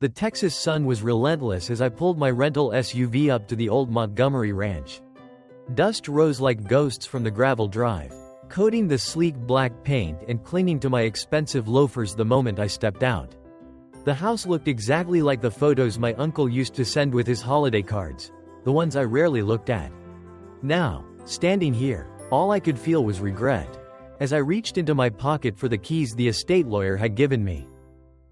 The Texas sun was relentless as I pulled my rental SUV up to the old Montgomery ranch. Dust rose like ghosts from the gravel drive, coating the sleek black paint and clinging to my expensive loafers the moment I stepped out. The house looked exactly like the photos my uncle used to send with his holiday cards, the ones I rarely looked at. Now, standing here, all I could feel was regret. As I reached into my pocket for the keys the estate lawyer had given me,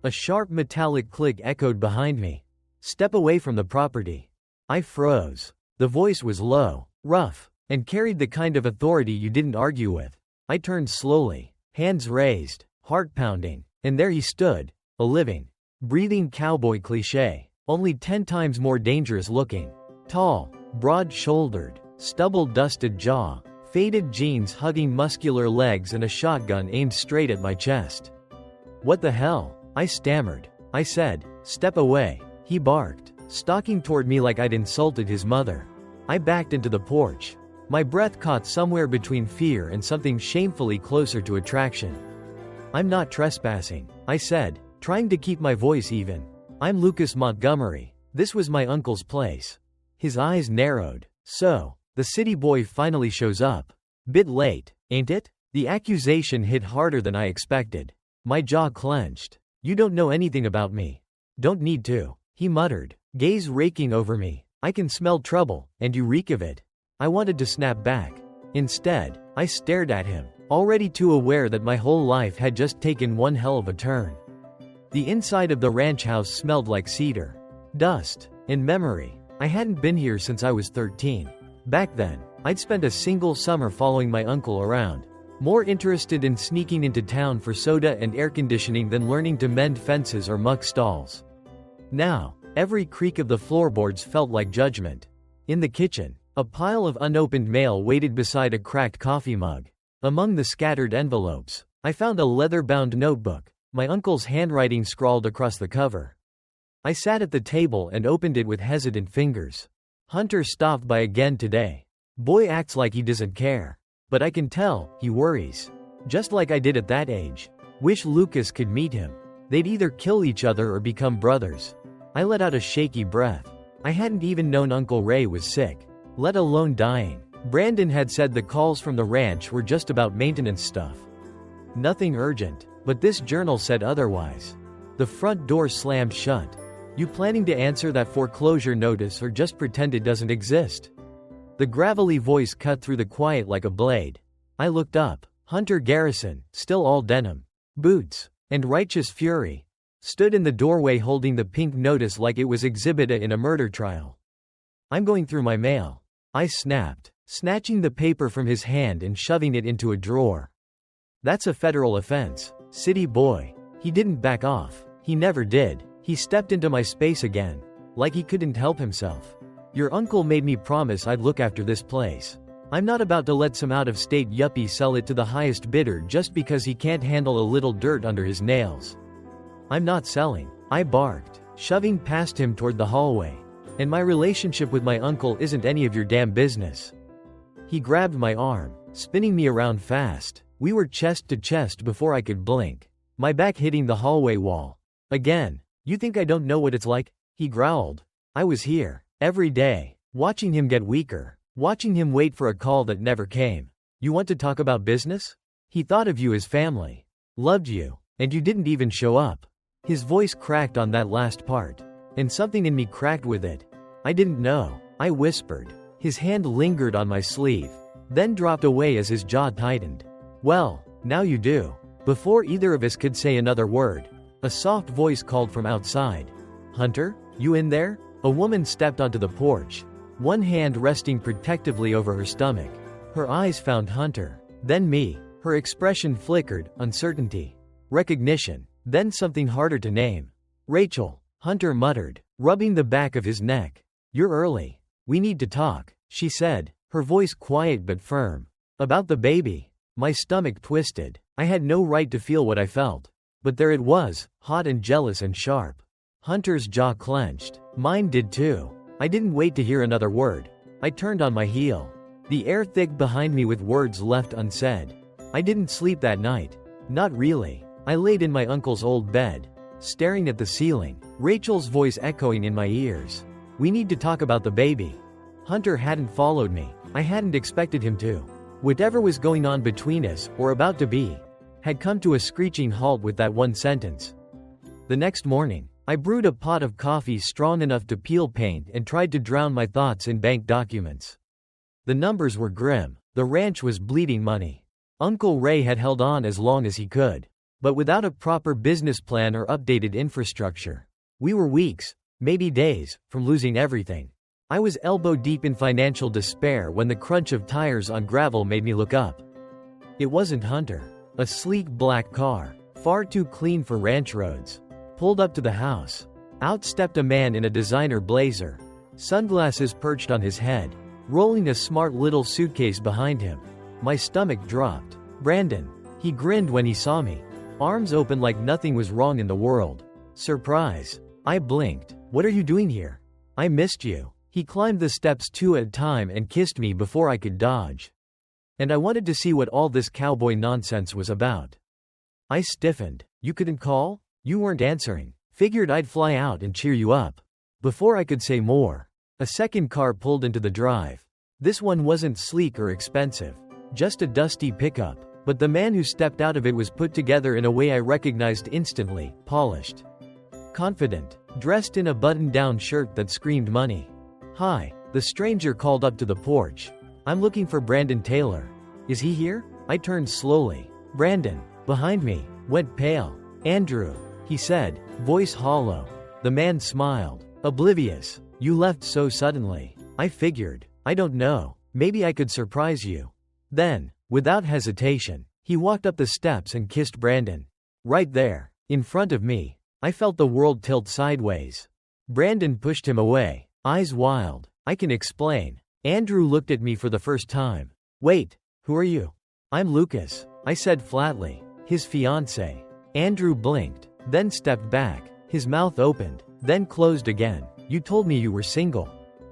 a sharp metallic click echoed behind me. "Step away from the property." I froze. The voice was low, rough, and carried the kind of authority you didn't argue with. I turned slowly, hands raised, heart pounding, and there he stood, a living, breathing cowboy cliché, only 10 times more dangerous looking. Tall, broad-shouldered, stubble-dusted jaw, faded jeans hugging muscular legs and a shotgun aimed straight at my chest. "What the hell?" I stammered. I said, "Step away." He barked, stalking toward me like I'd insulted his mother. I backed into the porch. My breath caught somewhere between fear and something shamefully closer to attraction. "I'm not trespassing," I said, trying to keep my voice even. "I'm Lucas Montgomery. This was my uncle's place." His eyes narrowed. "So, the city boy finally shows up. Bit late, ain't it?" The accusation hit harder than I expected. My jaw clenched. "You don't know anything about me." "Don't need to," he muttered, gaze raking over me. "I can smell trouble, and you reek of it." I wanted to snap back. Instead, I stared at him, already too aware that my whole life had just taken one hell of a turn. The inside of the ranch house smelled like cedar, dust, and memory. I hadn't been here since I was 13. Back then, I'd spent a single summer following my uncle around, more interested in sneaking into town for soda and air conditioning than learning to mend fences or muck stalls. Now, every creak of the floorboards felt like judgment. In the kitchen, a pile of unopened mail waited beside a cracked coffee mug. Among the scattered envelopes, I found a leather-bound notebook, my uncle's handwriting scrawled across the cover. I sat at the table and opened it with hesitant fingers. "Hunter stopped by again today. Boy acts like he doesn't care. But I can tell, he worries. Just like I did at that age. Wish Lucas could meet him. They'd either kill each other or become brothers." I let out a shaky breath. I hadn't even known Uncle Ray was sick, let alone dying. Brandon had said the calls from the ranch were just about maintenance stuff. Nothing urgent, but this journal said otherwise. The front door slammed shut. "You planning to answer that foreclosure notice or just pretend it doesn't exist?" The gravelly voice cut through the quiet like a blade. I looked up. Hunter Garrison, still all denim, boots, and righteous fury, stood in the doorway holding the pink notice like it was Exhibit A in a murder trial. "I'm going through my mail," I snapped, snatching the paper from his hand and shoving it into a drawer. "That's a federal offense, city boy." He didn't back off. He never did. He stepped into my space again, like he couldn't help himself. "Your uncle made me promise I'd look after this place. I'm not about to let some out-of-state yuppie sell it to the highest bidder just because he can't handle a little dirt under his nails." "I'm not selling," I barked, shoving past him toward the hallway. "And my relationship with my uncle isn't any of your damn business." He grabbed my arm, spinning me around fast. We were chest to chest before I could blink, my back hitting the hallway wall. "Again, you think I don't know what it's like?" he growled. I was here, every day, watching him get weaker, watching him wait for a call that never came. "You want to talk about business? He thought of you as family. Loved you, and you didn't even show up." His voice cracked on that last part, and something in me cracked with it. "I didn't know," I whispered. His hand lingered on my sleeve, then dropped away as his jaw tightened. "Well, now you do." Before either of us could say another word, a soft voice called from outside. "Hunter, you in there?" A woman stepped onto the porch, one hand resting protectively over her stomach. Her eyes found Hunter, then me. Her expression flickered, uncertainty, recognition, then something harder to name. "Rachel," Hunter muttered, rubbing the back of his neck. "You're early. We need to talk," she said, her voice quiet but firm. "About the baby." My stomach twisted. I had no right to feel what I felt. But there it was, hot and jealous and sharp. Hunter's jaw clenched. Mine did too. I didn't wait to hear another word. I turned on my heel. The air thick behind me with words left unsaid. I didn't sleep that night. Not really. I laid in my uncle's old bed, staring at the ceiling, Rachel's voice echoing in my ears. "We need to talk about the baby." Hunter hadn't followed me. I hadn't expected him to. Whatever was going on between us, or about to be, had come to a screeching halt with that one sentence. The next morning, I brewed a pot of coffee strong enough to peel paint and tried to drown my thoughts in bank documents. The numbers were grim. The ranch was bleeding money. Uncle Ray had held on as long as he could. But without a proper business plan or updated infrastructure, we were weeks, maybe days, from losing everything. I was elbow deep in financial despair when the crunch of tires on gravel made me look up. It wasn't Hunter. A sleek black car, far too clean for ranch roads, pulled up to the house. Out stepped a man in a designer blazer, sunglasses perched on his head, rolling a smart little suitcase behind him. My stomach dropped. "Brandon." He grinned when he saw me, arms open like nothing was wrong in the world. "Surprise." I blinked. "What are you doing here? I missed you." He climbed the steps two at a time and kissed me before I could dodge. And I wanted to see what all this cowboy nonsense was about. I stiffened. "You couldn't call? You weren't answering. Figured I'd fly out and cheer you up." Before I could say more, a second car pulled into the drive. This one wasn't sleek or expensive, just a dusty pickup, but the man who stepped out of it was put together in a way I recognized instantly: polished, confident, dressed in a button-down shirt that screamed money. "Hi," the stranger called up to the porch. "I'm looking for Brandon Taylor. Is he here?" I turned slowly. Brandon, behind me, went pale. "Andrew," he said, voice hollow. The man smiled. "Oblivious. You left so suddenly." I figured, I don't know, maybe I could surprise you. Then, without hesitation, he walked up the steps and kissed Brandon. Right there, in front of me. I felt the world tilt sideways. Brandon pushed him away, eyes wild. "I can explain." Andrew looked at me for the first time. "Wait, who are you?" "I'm Lucas," I said flatly. "His fiancé." Andrew blinked, then stepped back. His mouth opened, then closed again. "You told me you were single."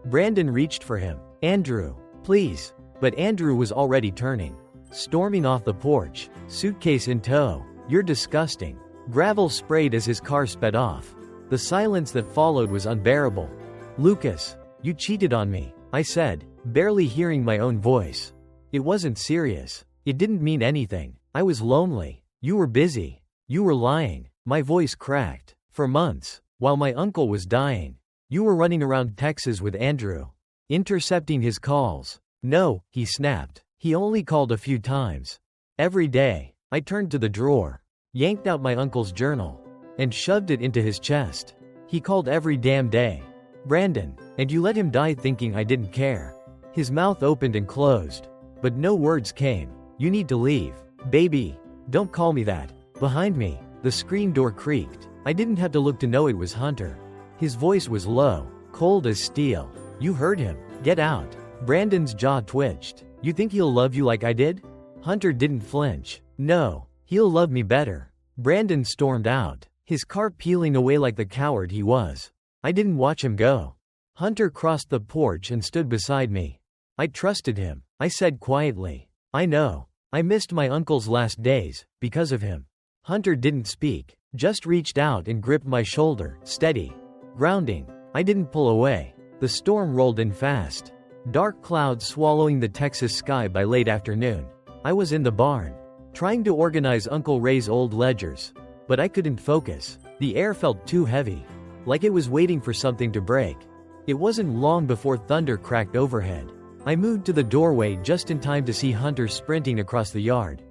Brandon reached for him. "Andrew, please." But Andrew was already turning, storming off the porch, suitcase in tow. "You're disgusting." Gravel sprayed as his car sped off. The silence that followed was unbearable. "Lucas, you cheated on me," I said, barely hearing my own voice. It wasn't serious. It didn't mean anything. I was lonely. "You were busy. You were lying." My voice cracked. "For months, while my uncle was dying, you were running around Texas with Andrew, intercepting his calls." "No," he snapped. "He only called a few times. Every day." I turned to the drawer, yanked out my uncle's journal, and shoved it into his chest. "He called every damn day. Brandon, and you let him die thinking I didn't care." His mouth opened and closed, but no words came. "You need to leave. Baby, don't call me that." Behind me, the screen door creaked. I didn't have to look to know it was Hunter. His voice was low, cold as steel. "You heard him. Get out." Brandon's jaw twitched. "You think he'll love you like I did?" Hunter didn't flinch. "No, he'll love me better." Brandon stormed out, his car peeling away like the coward he was. I didn't watch him go. Hunter crossed the porch and stood beside me. "I trusted him," I said quietly. "I know. I missed my uncle's last days, because of him." Hunter didn't speak, just reached out and gripped my shoulder, steady, grounding. I didn't pull away. The storm rolled in fast, dark clouds swallowing the Texas sky by late afternoon. I was in the barn, trying to organize Uncle Ray's old ledgers, but I couldn't focus. The air felt too heavy, like it was waiting for something to break. It wasn't long before thunder cracked overhead. I moved to the doorway just in time to see Hunter sprinting across the yard,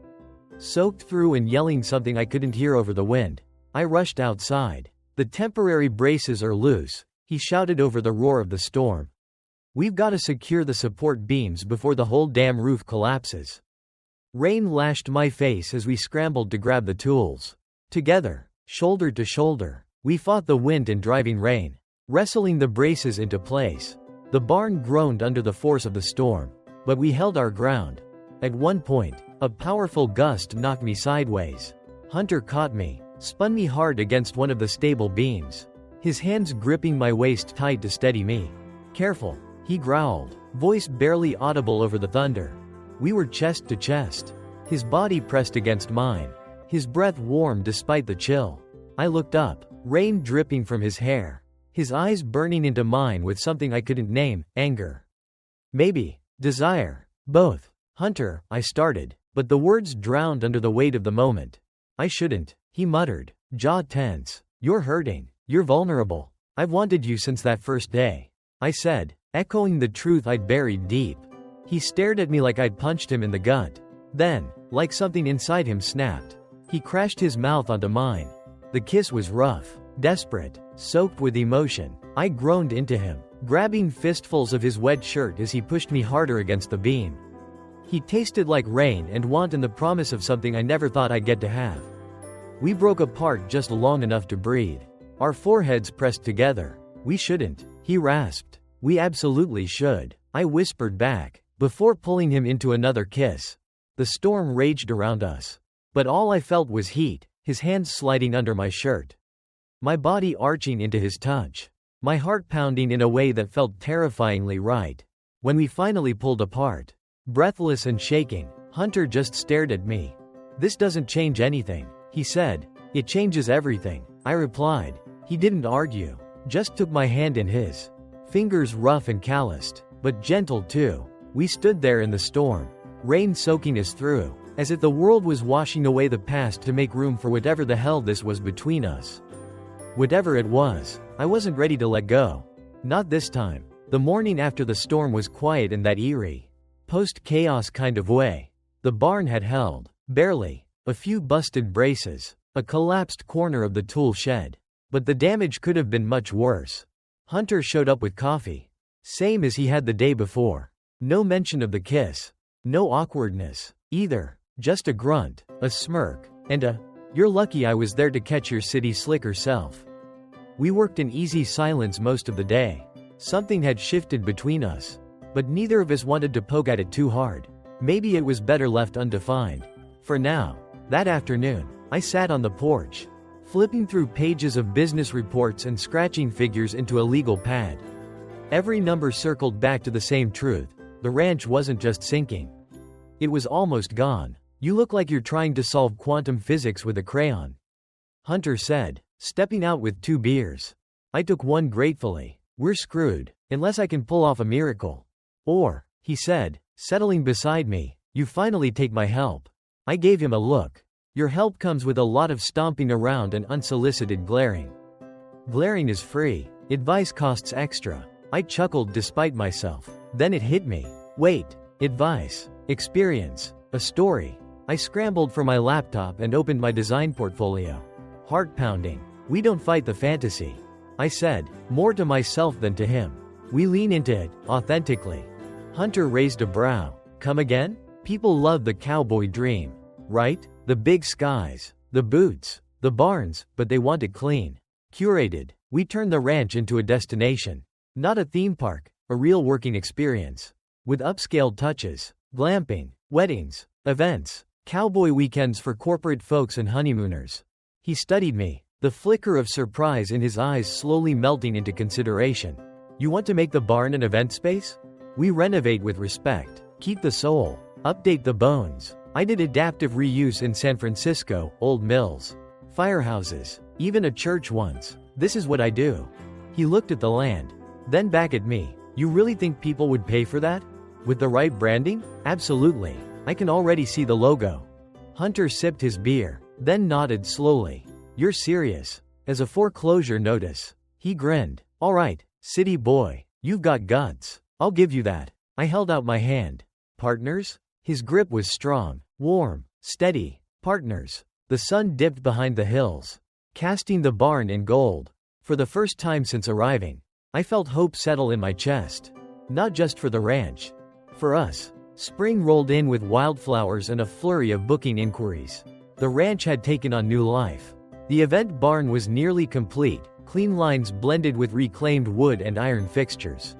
soaked through and yelling something I couldn't hear over the wind. I rushed outside. "The temporary braces are loose," he shouted over the roar of the storm. "We've got to secure the support beams before the whole damn roof collapses." Rain lashed my face as we scrambled to grab the tools. Together, shoulder to shoulder, we fought the wind and driving rain, wrestling the braces into place. The barn groaned under the force of the storm, but we held our ground. At one point, a powerful gust knocked me sideways. Hunter caught me, spun me hard against one of the stable beams, his hands gripping my waist tight to steady me. "Careful," he growled, voice barely audible over the thunder. We were chest to chest. His body pressed against mine, his breath warm despite the chill. I looked up. rain dripping from his hair, his eyes burning into mine with something I couldn't name, anger. Maybe desire. Both. Hunter, I started, but the words drowned under the weight of the moment. I shouldn't, he muttered, jaw tense. You're hurting. You're vulnerable. I've wanted you since that first day, I said, echoing the truth I'd buried deep. He stared at me like I'd punched him in the gut. Then, like something inside him snapped, he crashed his mouth onto mine. The kiss was rough, desperate, soaked with emotion. I groaned into him, grabbing fistfuls of his wet shirt as he pushed me harder against the beam. He tasted like rain and want and the promise of something I never thought I'd get to have. We broke apart just long enough to breathe. Our foreheads pressed together. We shouldn't, he rasped. We absolutely should, I whispered back, before pulling him into another kiss. The storm raged around us. But all I felt was heat, his hands sliding under my shirt. My body arching into his touch. My heart pounding in a way that felt terrifyingly right. When we finally pulled apart, breathless and shaking, Hunter just stared at me. This doesn't change anything, he said. It changes everything, I replied. He didn't argue, just took my hand in his. Fingers rough and calloused, but gentle too. We stood there in the storm, rain soaking us through, as if the world was washing away the past to make room for whatever the hell this was between us. Whatever it was, I wasn't ready to let go. Not this time. The morning after the storm was quiet in that eerie, post-chaos kind of way. The barn had held, barely, a few busted braces, a collapsed corner of the tool shed. But the damage could have been much worse. Hunter showed up with coffee. Same as he had the day before. No mention of the kiss. No awkwardness, either. Just a grunt, a smirk, and a, "You're lucky I was there to catch your city slicker self." We worked in easy silence most of the day. Something had shifted between us. But neither of us wanted to poke at it too hard. Maybe it was better left undefined. For now. That afternoon, I sat on the porch, flipping through pages of business reports and scratching figures into a legal pad. Every number circled back to the same truth. The ranch wasn't just sinking. It was almost gone. You look like you're trying to solve quantum physics with a crayon, Hunter said, stepping out with 2 beers. I took one gratefully. We're screwed, unless I can pull off a miracle. Or, he said, settling beside me, you finally take my help. I gave him a look. Your help comes with a lot of stomping around and unsolicited glaring. Glaring is free. Advice costs extra. I chuckled despite myself. Then it hit me. Wait. Advice. Experience. A story. I scrambled for my laptop and opened my design portfolio. Heart pounding. We don't fight the fantasy, I said, more to myself than to him. We lean into it, authentically. Hunter raised a brow. Come again? People love the cowboy dream, right? The big skies, the boots, the barns, but they want it clean. Curated. We turn the ranch into a destination. Not a theme park, a real working experience. With upscale touches, glamping, weddings, events, cowboy weekends for corporate folks and honeymooners. He studied me, the flicker of surprise in his eyes slowly melting into consideration. You want to make the barn an event space? We renovate with respect, keep the soul, update the bones. I did adaptive reuse in San Francisco, old mills, firehouses, even a church once. This is what I do. He looked at the land, then back at me. You really think people would pay for that? With the right branding? Absolutely. I can already see the logo. Hunter sipped his beer, then nodded slowly. You're serious? As a foreclosure notice. He grinned. All right, city boy, you've got guts. I'll give you that. I held out my hand. Partners? His grip was strong, warm, steady. Partners. The sun dipped behind the hills, casting the barn in gold. For the first time since arriving, I felt hope settle in my chest. Not just for the ranch. For us. Spring rolled in with wildflowers and a flurry of booking inquiries. The ranch had taken on new life. The event barn was nearly complete, clean lines blended with reclaimed wood and iron fixtures.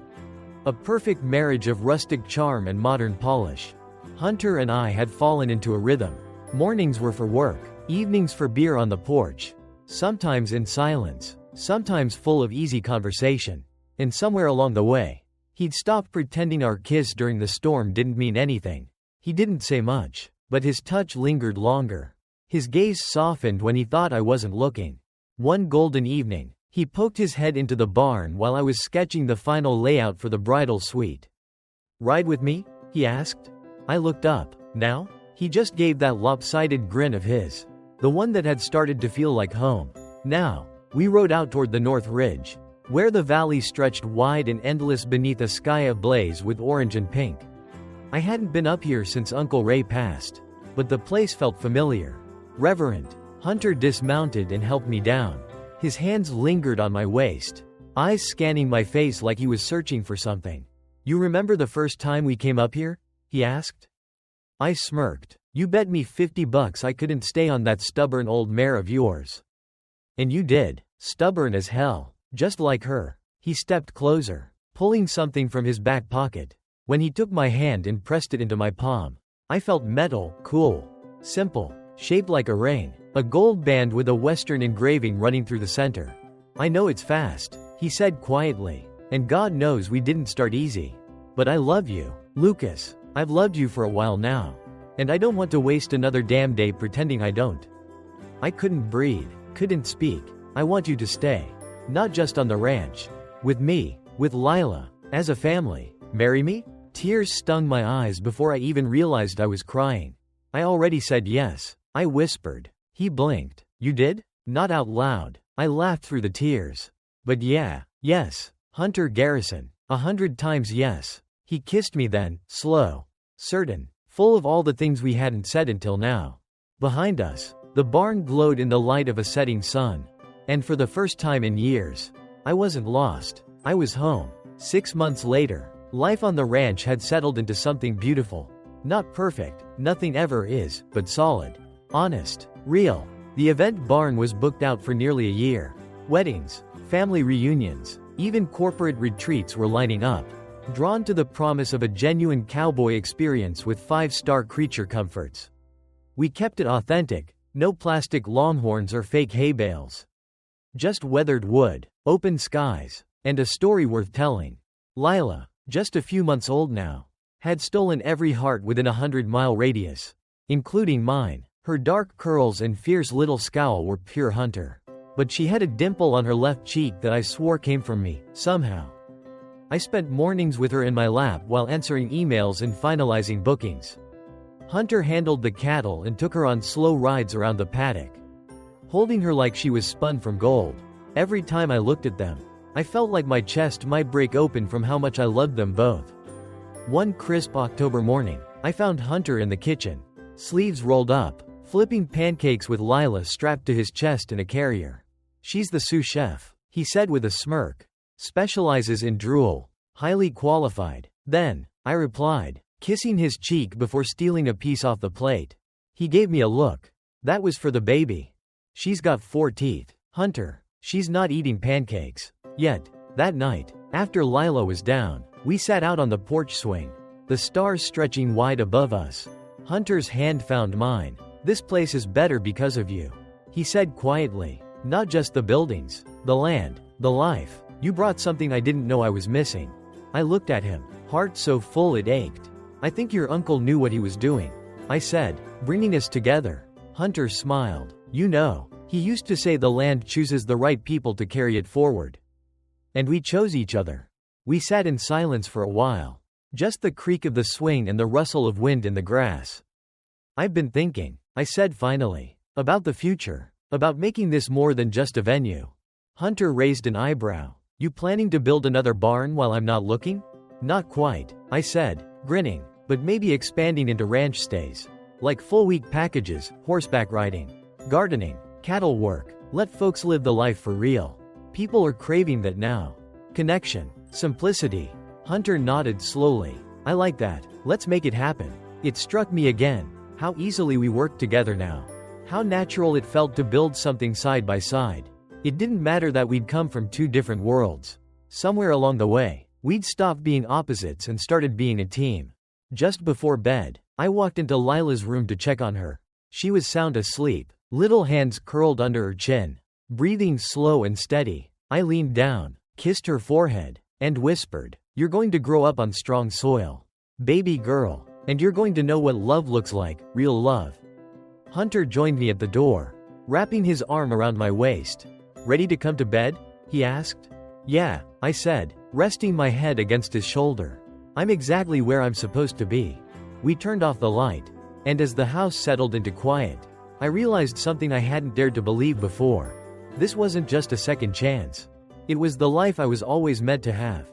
A perfect marriage of rustic charm and modern polish. Hunter and I had fallen into a rhythm. Mornings were for work, evenings for beer on the porch. Sometimes in silence, sometimes full of easy conversation. And somewhere along the way, he'd stopped pretending our kiss during the storm didn't mean anything. He didn't say much, but his touch lingered longer. His gaze softened when he thought I wasn't looking. One golden evening, he poked his head into the barn while I was sketching the final layout for the bridal suite. "Ride with me?" he asked. I looked up. "Now?" He just gave that lopsided grin of his. The one that had started to feel like home. Now, we rode out toward the North Ridge, where the valley stretched wide and endless beneath a sky ablaze with orange and pink. I hadn't been up here since Uncle Ray passed, but the place felt familiar. Reverent. Hunter dismounted and helped me down. His hands lingered on my waist, eyes scanning my face like he was searching for something. "You remember the first time we came up here?" he asked. I smirked. "You bet me $50 I couldn't stay on that stubborn old mare of yours." "And you did. Stubborn as hell. Just like her." He stepped closer, pulling something from his back pocket. When he took my hand and pressed it into my palm, I felt metal, cool, simple, shaped like a ring, a gold band with a Western engraving running through the center. "I know it's fast," he said quietly, "and God knows we didn't start easy. But I love you, Lucas. I've loved you for a while now. And I don't want to waste another damn day pretending I don't." I couldn't breathe, couldn't speak. "I want you to stay. Not just on the ranch. With me, with Lila, as a family. Marry me?" Tears stung my eyes before I even realized I was crying. "I already said yes," I whispered. He blinked. "You did?" Not out loud. I laughed through the tears. "But yeah, yes, Hunter Garrison. 100 times yes." He kissed me then, slow, certain, full of all the things we hadn't said until now. Behind us, the barn glowed in the light of a setting sun. And for the first time in years, I wasn't lost. I was home. 6 months later, life on the ranch had settled into something beautiful. Not perfect, nothing ever is, but solid. Honest. Real. The event barn was booked out for nearly a year. Weddings, family reunions, even corporate retreats were lining up. Drawn to the promise of a genuine cowboy experience with 5-star creature comforts. We kept it authentic, no plastic longhorns or fake hay bales. Just weathered wood, open skies, and a story worth telling. Lila, just a few months old now, had stolen every heart within a 100-mile radius, including mine. Her dark curls and fierce little scowl were pure Hunter. But she had a dimple on her left cheek that I swore came from me, somehow. I spent mornings with her in my lap while answering emails and finalizing bookings. Hunter handled the cattle and took her on slow rides around the paddock, holding her like she was spun from gold. Every time I looked at them, I felt like my chest might break open from how much I loved them both. One crisp October morning, I found Hunter in the kitchen, sleeves rolled up, flipping pancakes with Lila strapped to his chest in a carrier. "She's the sous chef," he said with a smirk. "Specializes in drool. Highly qualified." "Then," I replied, kissing his cheek before stealing a piece off the plate. He gave me a look. "That was for the baby. She's got 4 teeth. Hunter, she's not eating pancakes. Yet." That night, after Lila was down, we sat out on the porch swing, the stars stretching wide above us. Hunter's hand found mine. "This place is better because of you," he said quietly. "Not just the buildings, the land, the life. You brought something I didn't know I was missing." I looked at him, heart so full it ached. "I think your uncle knew what he was doing," I said, "bringing us together." Hunter smiled. "You know, he used to say the land chooses the right people to carry it forward. And we chose each other." We sat in silence for a while. Just the creak of the swing and the rustle of wind in the grass. "I've been thinking," I said finally, "about the future, about making this more than just a venue." Hunter raised an eyebrow. "You planning to build another barn while I'm not looking?" "Not quite," I said, grinning, "but maybe expanding into ranch stays. Like full-week packages, horseback riding, gardening, cattle work. Let folks live the life for real. People are craving that now. Connection, simplicity." Hunter nodded slowly. "I like that. Let's make it happen." It struck me again, how easily we worked together now. How natural it felt to build something side by side. It didn't matter that we'd come from 2 different worlds. Somewhere along the way, we'd stopped being opposites and started being a team. Just before bed, I walked into Lila's room to check on her. She was sound asleep, little hands curled under her chin, breathing slow and steady. I leaned down, kissed her forehead, and whispered, "You're going to grow up on strong soil, baby girl, and you're going to know what love looks like, real love." Hunter joined me at the door, wrapping his arm around my waist. Ready to come to bed? He asked. Yeah, I said, resting my head against his shoulder. I'm exactly where I'm supposed to be. We turned off the light, and as the house settled into quiet, I realized something I hadn't dared to believe before. This wasn't just a second chance. It was the life I was always meant to have.